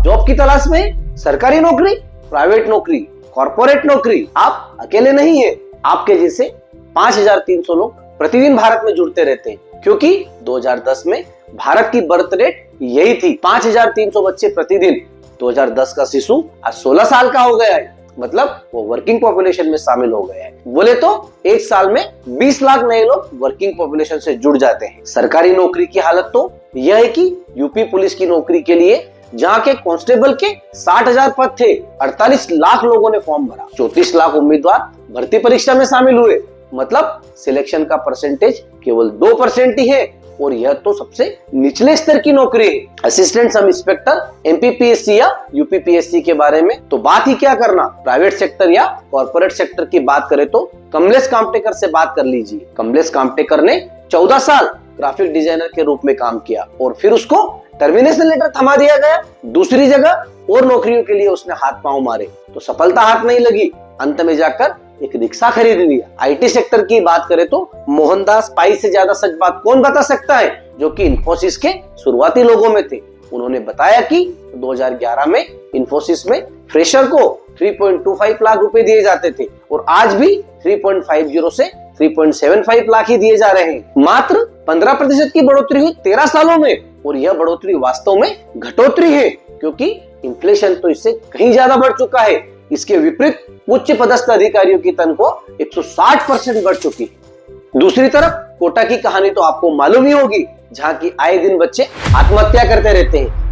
Job की तलाश में, सरकारी नौकरी, प्राइवेट नौकरी, कॉर्पोरेट नौकरी, आप अकेले नहीं है। आपके जैसे 5300 लोग प्रतिदिन भारत में जुड़ते रहते हैं, क्योंकि 2010 में भारत की बर्थ रेट यही थी, 5300 बच्चे प्रतिदिन। 2010 का शिशु आज 16 साल का हो गया है, मतलब वो वर्किंग पॉपुलेशन में शामिल हो गया है। बोले तो एक साल में 20 लाख नए लोग वर्किंग पॉपुलेशन से जुड़ जाते हैं। सरकारी नौकरी की हालत तो यह है कि यूपी पुलिस की नौकरी के लिए जहां के कांस्टेबल के 60,000 पद थे, 48 लाख लोगों ने फॉर्म भरा, 34 लाख उम्मीदवार भर्ती परीक्षा में शामिल हुए, मतलब सिलेक्शन का परसेंटेज केवल 2% ही है, और यह तो सबसे निचले स्तर की नौकरी है। असिस्टेंट सब इंस्पेक्टर एमपीपीएससी या यूपीपीएससी के बारे में तो बात ही क्या करना। प्राइवेट सेक्टर या कॉर्पोरेट सेक्टर की बात करें तो कमलेश कामटेकर से बात कर लीजिए। कमलेश कामटेकर ने 14 साल ग्राफिक डिजाइनर के रूप में काम किया और फिर उसको टर्मिनेशन लेटर थमा दिया गया। दूसरी जगह और नौकरियों के लिए उसने हाथ पांव मारे तो सफलता हाथ नहीं लगी, अंत में जाकर एक रिक्शा खरीद लिया। आईटी सेक्टर की बात करें तो मोहनदास पाई से ज्यादा सच बात कौन बता सकता है, जो कि इन्फोसिस के शुरुआती लोगों में थे। उन्होंने बताया कि 2011 में इन्फोसिस में फ्रेशर को 3.25 लाख रुपए दिए जाते थे और आज भी 3.50 से 3.75 लाख ही दिए जा रहे हैं। मात्र 15% की बढ़ोतरी हुई 13 सालों में, और यह बढ़ोतरी वास्तव में घटोतरी है, क्योंकि इन्फ्लेशन तो इससे कहीं ज्यादा बढ़ चुका है। इसके विपरीत उच्च पदस्थ अधिकारियों की तनख्वाह 160% बढ़ चुकी है। दूसरी तरफ कोटा की कहानी तो आपको मालूम ही होगी, जहां की आए दिन बच्चे आत्महत्या करते रहते हैं।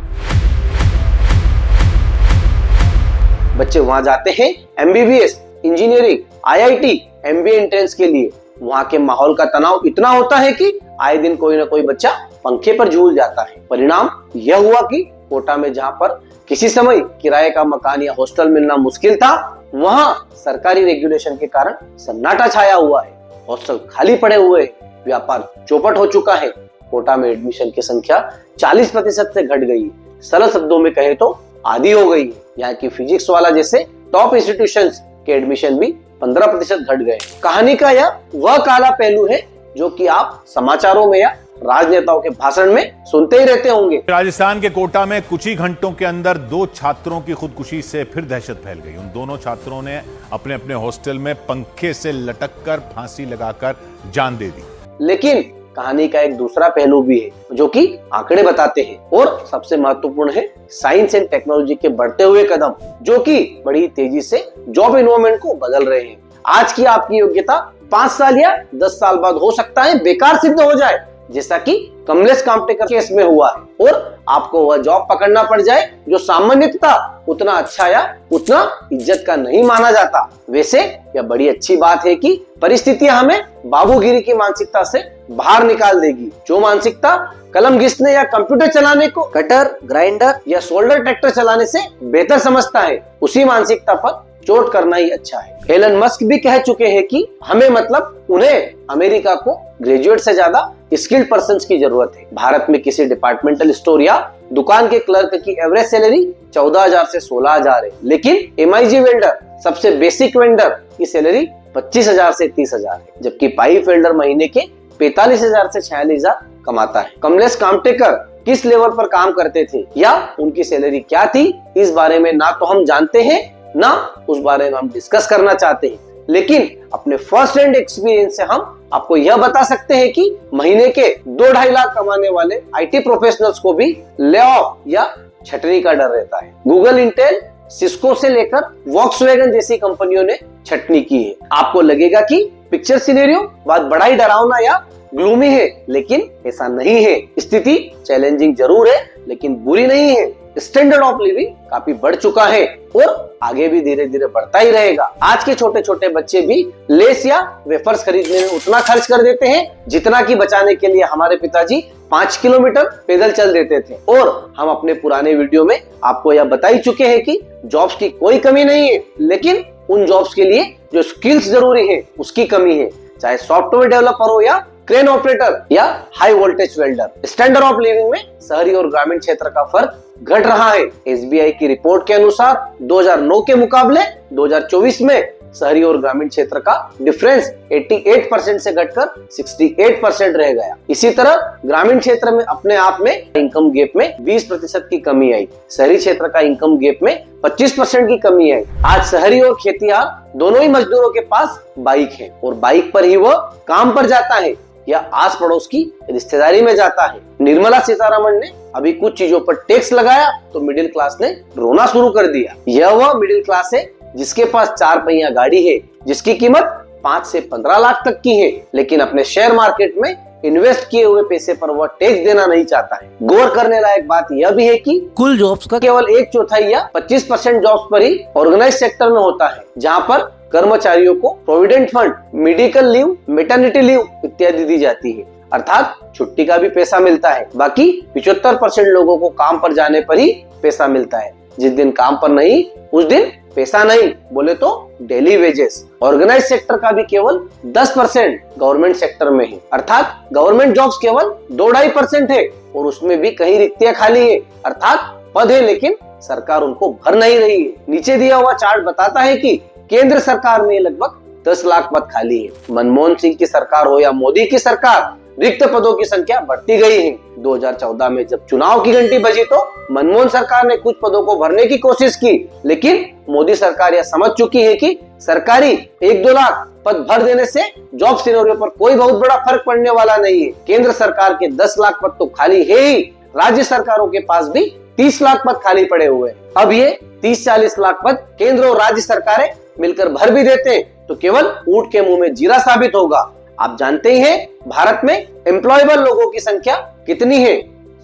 बच्चे वहां जाते हैं MBBS, engineering, IIT, MBA entrance के लिए। वहां के माहौल का तनाव इतना होता है कि आए दिन कोई ना कोई बच्चा पंखे पर झूल जाता है। परिणाम यह हुआ कि कोटा में जहां पर किसी समय किराए का मकान या हॉस्टल मिलना मुश्किल था, वहां सरकारी रेगुलेशन के कारण सन्नाटा छाया हुआ है। हॉस्टल खाली पड़े हुए, व्यापार चौपट हो चुका है। कोटा में एडमिशन की संख्या 40% से घट गई है। सरल शब्दों में कहे तो आधी हो गई है। यहाँ की फिजिक्स वाला जैसे टॉप इंस्टीट्यूशंस के एडमिशन भी 15% घट गए। कहानी का यह वह काला पहलू है जो कि आप समाचारों में या राजनेताओं के भाषण में सुनते ही रहते होंगे। राजस्थान के कोटा में कुछ ही घंटों के अंदर 2 छात्रों की खुदकुशी से फिर दहशत फैल गई। उन दोनों छात्रों ने अपने अपने हॉस्टल में पंखे से लटककर फांसी लगाकर जान दे दी। लेकिन कहानी का एक दूसरा पहलू भी है, जो कि आंकड़े बताते हैं, और सबसे महत्वपूर्ण है साइंस एंड टेक्नोलॉजी के बढ़ते हुए कदम, जो कि बड़ी तेजी से जॉब एनवायरनमेंट को बदल रहे हैं। आज की आपकी योग्यता 5 साल या 10 साल बाद हो सकता है बेकार सिद्ध हो जाए, जैसा कि कमलेश कामटेकर केस में हुआ है, और आपको वह जॉब पकड़ना पड़ जाए जो सामान्यतः उतना अच्छा या उतना इज्जत का नहीं माना जाता। वैसे यह बड़ी अच्छी बात है कि परिस्थितियां हमें बाबूगिरी की मानसिकता से बाहर निकाल देगी। जो मानसिकता कलम घिसने या कंप्यूटर चलाने को कटर, ग्राइंडर या सोल्डर ट्रैक्टर चलाने से बेहतर समझता है, उसी मानसिकता पर चोट करना ही अच्छा है। एलन मस्क भी कह चुके हैं कि हमें मतलब उन्हें अमेरिका को ग्रेजुएट से ज्यादा स्किल्ड पर्सन्स की जरूरत है। भारत में किसी डिपार्टमेंटल स्टोर या दुकान के क्लर्क की एवरेज सैलरी 14,000 से 16,000 है, लेकिन एमआईजी वेल्डर, सबसे बेसिक वेंडर की सैलरी 25,000 से 30,000 है, जबकि पाइप वेल्डर महीने के 45,000 से 46,000 कमाता है। कमलेश कामटेकर किस लेवल पर काम करते थे या उनकी सैलरी क्या थी, इस बारे में ना तो हम जानते हैं ना उस बारे में हम डिस्कस करना चाहते हैं, लेकिन अपने फर्स्ट हैंड एक्सपीरियंस से हम आपको यह बता सकते हैं कि महीने के 2-2.5 लाख कमाने वाले आईटी प्रोफेशनल्स को भी ले ऑफ या छटनी का डर रहता है। गूगल, इंटेल, सिस्को से लेकर वॉक्सवैगन जैसी कंपनियों ने छटनी की है। आपको लगेगा कि पिक्चर सिनेरियो बात बड़ा ही डरावना या ग्लूमी है, लेकिन ऐसा नहीं है। स्थिति चैलेंजिंग जरूर है, लेकिन बुरी नहीं है। स्टैंडर्ड ऑफ लिविंग काफी बढ़ चुका है और आगे भी धीरे धीरे बढ़ता ही रहेगा। आज के छोटे छोटे बच्चे भी लेस या वेफर्स खरीदने में उतना खर्च कर देते हैं जितना कि बचाने के लिए हमारे पिताजी 5 किलोमीटर पैदल चल देते थे। और हम अपने पुराने वीडियो में आपको यह बता ही चुके हैं कि जॉब्स की कोई कमी नहीं है, लेकिन उन जॉब्स के लिए जो स्किल्स जरूरी है उसकी कमी है, चाहे सॉफ्टवेयर डेवलपर हो या क्रेन ऑपरेटर या high voltage welder. Standard of living में शहरी और ग्रामीण क्षेत्र का फर्क घट रहा है। एसबीआई की रिपोर्ट के अनुसार 2009 के मुकाबले 2024 में शहरी और ग्रामीण क्षेत्र का डिफरेंस 88% से घटकर 68% रह गया। इसी तरह ग्रामीण क्षेत्र में अपने आप में इनकम गैप में 20% की कमी आई। शहरी क्षेत्र का इनकम गैप में 25% की कमी आई। आज शहरी और खेतिहर दोनों ही मजदूरों के पास बाइक है और बाइक पर ही वह काम पर जाता है या आस पड़ोस की रिश्तेदारी में जाता है। निर्मला सीतारमण ने अभी कुछ चीजों पर टैक्स लगाया तो मिडिल क्लास ने रोना शुरू कर दिया। यह वह मिडिल क्लास है जिसके पास 4 पहिया गाड़ी है, जिसकी कीमत 5 से 15 लाख तक की है, लेकिन अपने शेयर मार्केट में इन्वेस्ट किए हुए पैसे पर वह टैक्स देना नहीं चाहता है। गौर करने लायक बात यह भी है कि कुल जॉब्स का केवल 1/4 या 25% जॉब्स पर ही ऑर्गेनाइज सेक्टर में होता है, जहां पर कर्मचारियों को provident fund, medical leave, maternity leave इत्यादि दी जाती है, अर्थात छुट्टी का भी पैसा मिलता है। बाकी 75% लोगों को काम पर जाने पर ही पैसा मिलता है। जिस दिन काम पर नहीं उस दिन पैसा नहीं, बोले तो डेली वेजेस। ऑर्गेनाइज सेक्टर का भी केवल 10% गवर्नमेंट सेक्टर में है, अर्थात गवर्नमेंट जॉब्स केवल 2-2.5% है और उसमें भी कहीं रिक्तियां खाली है, अर्थात पद है लेकिन सरकार उनको भर नहीं रही है। नीचे दिया हुआ चार्ट बताता है कि केंद्र सरकार में लगभग 10 लाख पद खाली है। मनमोहन सिंह की सरकार हो या मोदी की सरकार, रिक्त पदों की संख्या बढ़ती गई है। 2014 में जब चुनाव की घंटी बजी तो मनमोहन सरकार ने कुछ पदों को भरने की कोशिश की, लेकिन मोदी सरकार यह समझ चुकी है कि सरकारी 1-2 लाख पद भर देने से जॉब सिनेरियो पर कोई बहुत बड़ा फर्क पड़ने वाला नहीं है। केंद्र सरकार के 10 लाख पद तो खाली है ही, राज्य सरकारों के पास भी 30 लाख पद खाली पड़े हुए हैं। अब ये 30-40 लाख पद केंद्र और राज्य सरकारें मिलकर भर भी देते तो केवल ऊंट के मुंह में जीरा साबित होगा। आप जानते ही हैं भारत में एम्प्लॉयबल लोगों की संख्या कितनी है?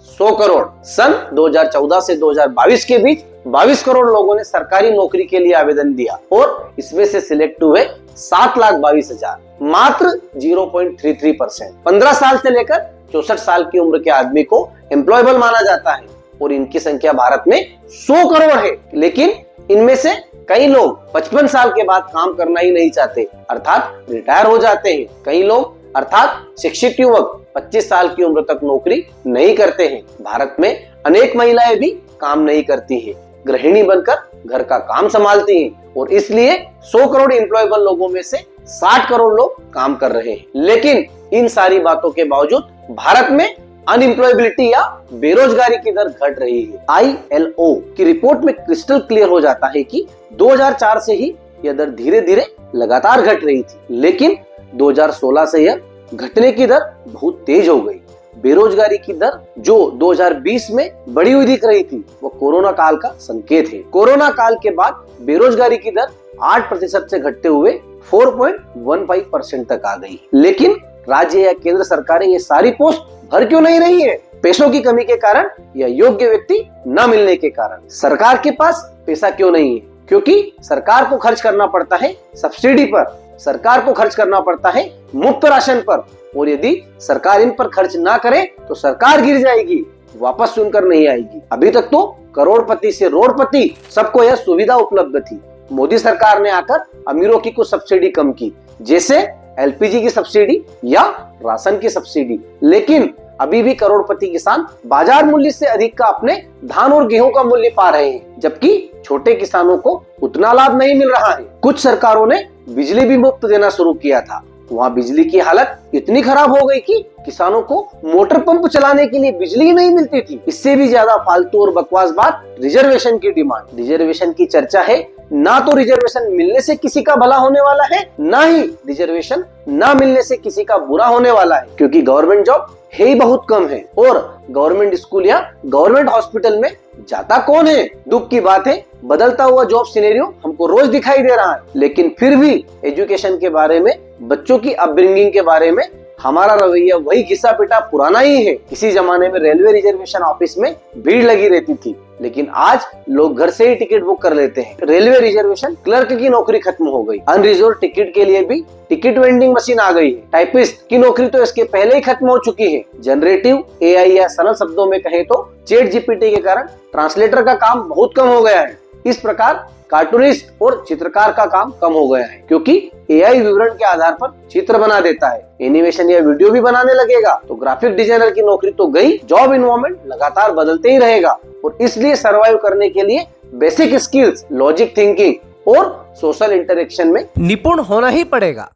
100 करोड़। सन 2014 से 2022 के बीच 22 करोड़ लोगों ने सरकारी नौकरी के लिए आवेदन दिया और इसमें से सिलेक्ट हुए 7,22,000, मात्र 0.33%। 15 साल से लेकर 64 साल की उम्र के आदमी को एम्प्लॉयबल माना जाता है और इनकी संख्या भारत में 100 करोड़ है, लेकिन इनमें से कई लोग 55 साल के बाद काम करना ही नहीं चाहते, अर्थात रिटायर हो जाते हैं। कई लोग अर्थात शिक्षित युवक 25 साल की उम्र तक नौकरी नहीं करते हैं। भारत में अनेक महिलाएं भी काम नहीं करती हैं, गृहिणी बनकर घर का काम संभालती हैं और इसलिए 100 करोड़ एम्प्लॉयबल लोगों में से 60 करोड़ लोग काम कर रहे हैं। लेकिन इन सारी बातों के बावजूद भारत में अनएम्प्लॉयबिलिटी या बेरोजगारी की दर घट रही है। ILO की रिपोर्ट में क्रिस्टल क्लियर हो जाता है कि 2004 से ही यह दर धीरे धीरे लगातार घट रही थी, लेकिन 2016 से यह घटने की दर बहुत तेज हो गई। बेरोजगारी की दर जो 2020 में बढ़ी हुई दिख रही थी, वो कोरोना काल का संकेत है। कोरोना काल के बाद बेरोजगारी की दर 8% से घटते हुए 4.15% तक आ गई। लेकिन राज्य या केंद्र सरकारें ये सारी पोस्ट भर क्यों नहीं रही है? पैसों की कमी के कारण या योग्य व्यक्ति न मिलने के कारण। सरकार के पास पैसा क्यों नहीं है? क्योंकि सरकार को खर्च करना पड़ता है सब्सिडी पर, सरकार को खर्च करना पड़ता है मुफ्त राशन पर, और यदि सरकार इन पर खर्च ना करे तो सरकार गिर जाएगी, वापस सुनकर नहीं आएगी। अभी तक तो करोड़पति से रोडपति सबको यह सुविधा उपलब्ध थी। मोदी सरकार ने आकर अमीरों की कुछ सब्सिडी कम की, जैसे LPG की सब्सिडी या राशन की सब्सिडी, लेकिन अभी भी करोड़पति किसान बाजार मूल्य से अधिक का अपने धान और गेहूं का मूल्य पा रहे हैं, जबकि छोटे किसानों को उतना लाभ नहीं मिल रहा है। कुछ सरकारों ने बिजली भी मुफ्त देना शुरू किया था, वहाँ बिजली की हालत इतनी खराब हो गई कि किसानों को मोटर पंप चलाने के लिए बिजली ही नहीं मिलती थी। इससे भी ज्यादा फालतू और बकवास बात रिजर्वेशन की डिमांड। रिजर्वेशन की चर्चा है, ना तो रिजर्वेशन मिलने से किसी का भला होने वाला है, ना ही रिजर्वेशन ना मिलने से किसी का बुरा होने वाला है, क्योंकि गवर्नमेंट जॉब है ही बहुत कम है और गवर्नमेंट स्कूल या गवर्नमेंट हॉस्पिटल में जाता कौन है? दुख की बात है, बदलता हुआ जॉब सिनेरियो हमको रोज दिखाई दे रहा है, लेकिन फिर भी एजुकेशन के बारे में, बच्चों की अपब्रिंगिंग के बारे में हमारा रवैया वही घिसा पिटा पुराना ही है। किसी जमाने में रेलवे रिजर्वेशन ऑफिस में भीड़ लगी रहती थी, लेकिन आज लोग घर से ही टिकट बुक कर लेते हैं। रेलवे रिजर्वेशन क्लर्क की नौकरी खत्म हो गई, अनरिजर्व टिकट के लिए भी टिकट वेंडिंग मशीन आ गई है। टाइपिस्ट की नौकरी तो इसके पहले ही खत्म हो चुकी है। जनरेटिव AI या सरल शब्दों में कहें तो चैट GPT के कारण ट्रांसलेटर का काम बहुत कम हो गया है। इस प्रकार कार्टूनिस्ट और चित्रकार का काम कम हो गया है, क्योंकि AI विवरण के आधार पर चित्र बना देता है। एनिमेशन या वीडियो भी बनाने लगेगा तो ग्राफिक डिजाइनर की नौकरी तो गई। जॉब इन्वायरमेंट लगातार बदलते ही रहेगा और इसलिए सरवाइव करने के लिए बेसिक स्किल्स, लॉजिक थिंकिंग और सोशल इंटरेक्शन में निपुण होना ही पड़ेगा।